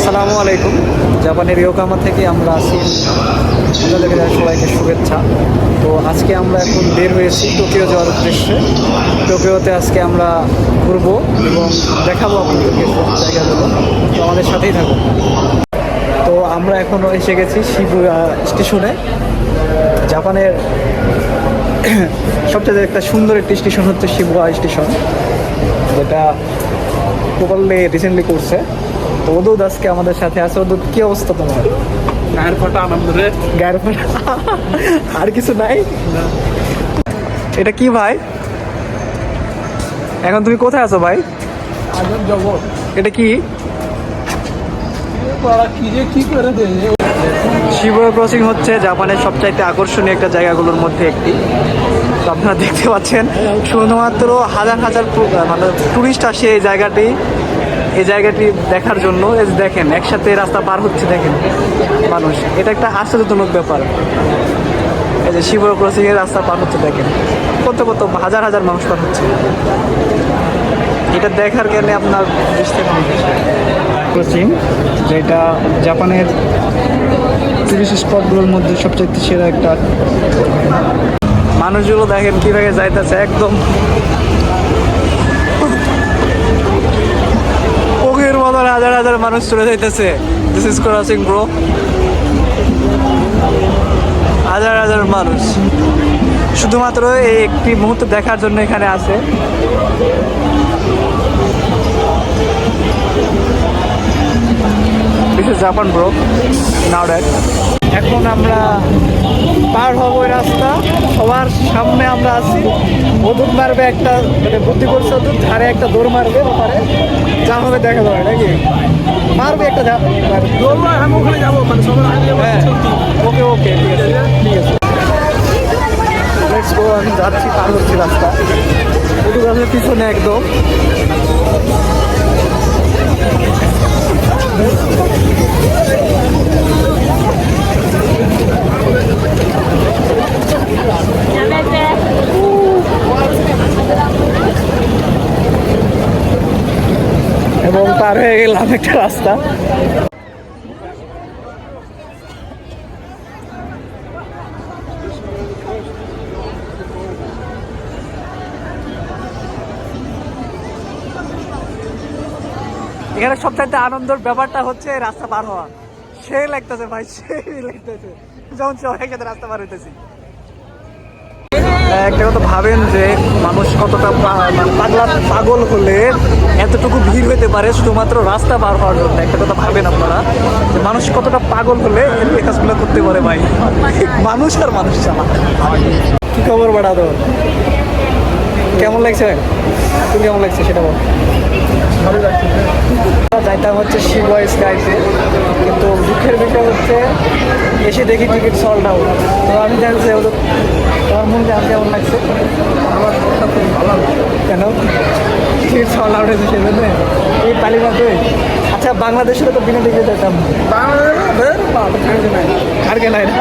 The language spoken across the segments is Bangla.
আসসালামু আলাইকুম। জাপানের ইয়োকামা থেকে আমরা আছি, আপনাদেরকে সবাইকে শুভেচ্ছা। তো আজকে আমরা এখন বের হয়েছি টোকিও যাওয়ার উদ্দেশ্যে। টোকিওতে আজকে আমরা ঘুরবো এবং দেখাবো আপনাদেরকে সব জায়গাগুলো, তো আমাদের সাথেই থাকুন। তো আমরা এখনও এসে গেছি শিবুয়া স্টেশনে। জাপানের সবচেয়ে একটা সুন্দর একটি স্টেশন হচ্ছে শিবুয়া স্টেশন, যেটা প্রকল্পে রিসেন্টলি করছে। তো ওদুদ আজকে আমাদের সাথে আছে। ওদুদ, কি অবস্থা তোমার? গায়ের ফাটা আনন্দ রে। গায়ের ফাটা আর কিছু নাই? এটা কি ভাই? এখন তুমি কোথায় আছো ভাই? আজব জগৎ এটা কি? কি যে কি করে দে। শিবুয়া ক্রসিং হচ্ছে জাপানের সবচাইতে আকর্ষণীয় একটা জায়গাগুলোর মধ্যে একটি। তো আপনারা দেখতে পাচ্ছেন শুধুমাত্র হাজার হাজার মানে টুরিস্ট আসে এই জায়গাটি দেখার জন্য। দেখেন একসাথে রাস্তা পার হচ্ছে, দেখেন মানুষ। এটা একটা আশ্চর্যজনক ব্যাপার। এই যে শিবুয়া ক্রসিং এর রাস্তা পার হচ্ছে, দেখেন কত কত হাজার হাজার মানুষ পার হচ্ছে। এটা দেখার কারণে আপনার দৃষ্টি ক্রসিং, যেটা জাপানের টুরিস্ট স্পটগুলোর মধ্যে সবচেয়ে সেরা একটা। মানুষগুলো দেখেন কিভাবে যাইতেছে, একদম পক্ষের মতন হাজার হাজার মানুষ চলে যাইতেছে। দিস ইজ ক্রসিং ব্রো, হাজার হাজার মানুষ শুধুমাত্র এই একটি মুহূর্ত দেখার জন্য এখানে আছে। This is Japan bro, now that. এখন আমরা পার হব ওই রাস্তা, সবার সামনে আমরা আছি। ওদুদ মারবে একটা, মানে বুদ্ধি করছে ওদুদ, ধারে একটা দৌড় মারবে ওপারে, যা হবে দেখা যাবে নাকি। মারবে একটা দৌড়বা, আমি ওখানে যাবো, মানে সবার আগে যাবো। হ্যাঁ, ওকে ওকে, ঠিক আছে ঠিক আছে। Let's go. আমি যাচ্ছি, পার হচ্ছি রাস্তা। ওদুদ আছে পিছনে একদম। এবং পার হয়ে গেলাম একটা রাস্তা। এখানে সবচাইতে আনন্দের ব্যাপারটা হচ্ছে রাস্তা পার হওয়া। সেই লাগতেছে ভাই, সেই লাগতেছে যেমন সবাই একসাথে রাস্তা পার হইতেছি। একটা কথা ভাবেন যে মানুষ কতটা পাগল হলে এতটুকু ভিড় হইতে পারে শুধুমাত্র রাস্তা পার হওয়ার জন্য। একটা কথা ভাবেন আপনারা যে মানুষ কতটা পাগল হলে এই কাজগুলো করতে পারে ভাই। মানুষ আর মানুষ চালা। কি খবর বাড়া তোর? কেমন লাগছে? তুমি কেমন লাগছে সেটা বল। ভালো লাগছে। যাইতাম হচ্ছে শিবুয়া স্কাইতে, কিন্তু দুঃখের বিষয় হচ্ছে এসে দেখি টিকিট সোল্ড আউট। তো আমি জানছি তোমার মনে আমি কেমন লাগছে? আমার মনটা খুব ভালো। কেন? টিকিট সোল্ড আউট হয়েছে সেজন্য এই তালিবাতে। আচ্ছা, বাংলাদেশের তো বিনা টিকিট যেতাম, আর কে নাই না।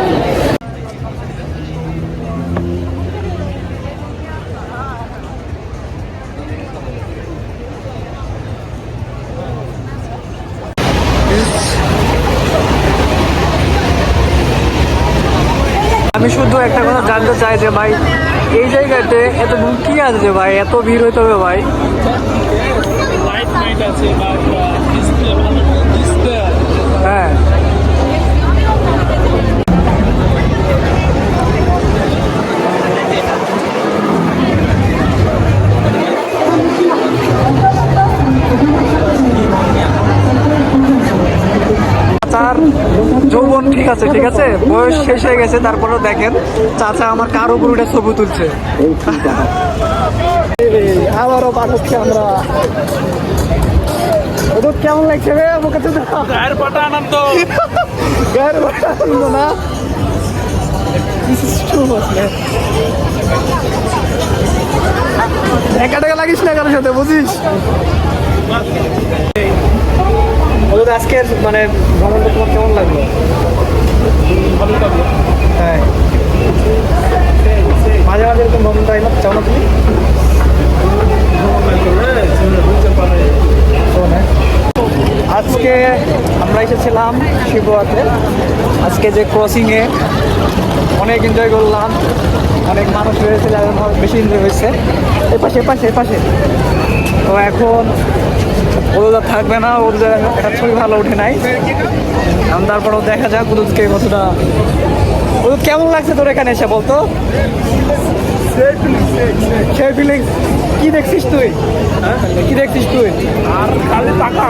আমি শুধু একটা কথা জানতে চাই যে ভাই এই জায়গাতে এত কি আছে যে ভাই এত ভিড় হইতে হবে ভাই? হ্যাঁ, তার যৌবন ঠিক আছে, ঠিক আছে, বয়স শেষ হয়ে গেছে, তারপরেও দেখেন চাচা আমার কারো গরুটা ছবি তুলছে। আবারও পাঠাচ্ছি আমরা। ওদের কেমন লাগছে রে? আমাকে তো গায়ের ফাটা আনন্দ। গায়ের ফাটা আনন্দ না? একা টাকা লাগিস না কারোর সাথে, বুঝিস? ওদের আজকের মানে ভ্রমণটা তোমার কেমন লাগলো? ভালো লাগলো। হ্যাঁ, মাঝে মাঝে এরকম ভ্রমণ চাই না, চাও না তুমি? আজকে আমরা এসেছিলাম শিবুয়াতে। আজকে যে ক্রসিংয়ে অনেক এনজয় করলাম, অনেক মানুষ রয়েছে যাদের বেশি এনজয় হয়েছে। এপাশে এপাশে এপাশে তো এখন ওদের থাকবে না, ওদের একটা ছবি ভালো ওঠে নাই। এখন তারপরেও দেখা যাক ওদেরকে কতটা, ওদের কেমন লাগছে তোর এখানে এসে বলতো। সেই ফিলিংস কি দেখছিস তুই? কি দেখছিস তুই? আর খালি টাকা